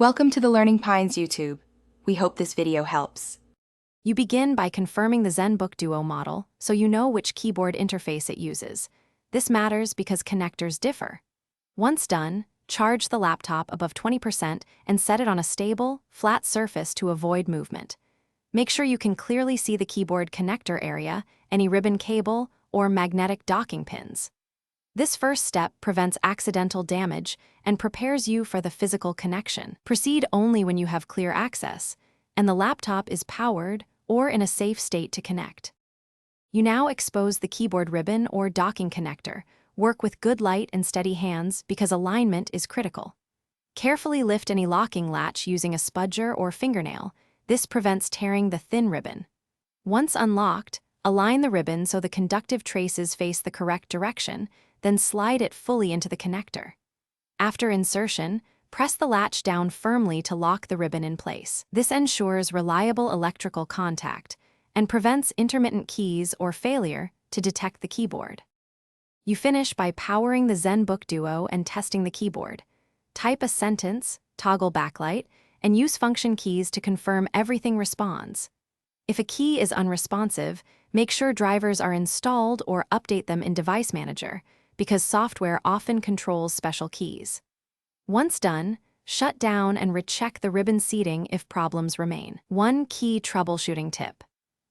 Welcome to the Learning Pines YouTube. We hope this video helps. You begin by confirming the Zenbook Duo model so you know which keyboard interface it uses. This matters because connectors differ. Once done, charge the laptop above 20% and set it on a stable, flat surface to avoid movement. Make sure you can clearly see the keyboard connector area, any ribbon cable, or magnetic docking pins. This first step prevents accidental damage and prepares you for the physical connection. Proceed only when you have clear access, and the laptop is powered or in a safe state to connect. You now expose the keyboard ribbon or docking connector. Work with good light and steady hands because alignment is critical. Carefully lift any locking latch using a spudger or fingernail. This prevents tearing the thin ribbon. Once unlocked, align the ribbon so the conductive traces face the correct direction, then slide it fully into the connector. After insertion, press the latch down firmly to lock the ribbon in place. This ensures reliable electrical contact and prevents intermittent keys or failure to detect the keyboard. You finish by powering the Zenbook Duo and testing the keyboard. Type a sentence, toggle backlight, and use function keys to confirm everything responds. If a key is unresponsive, make sure drivers are installed or update them in Device Manager, because software often controls special keys. Once done, shut down and recheck the ribbon seating if problems remain. One key troubleshooting tip: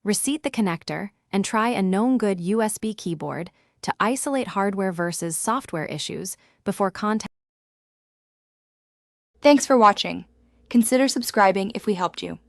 reseat the connector and try a known good USB keyboard to isolate hardware versus software issues before contacting. Thanks for watching. Consider subscribing if we helped you.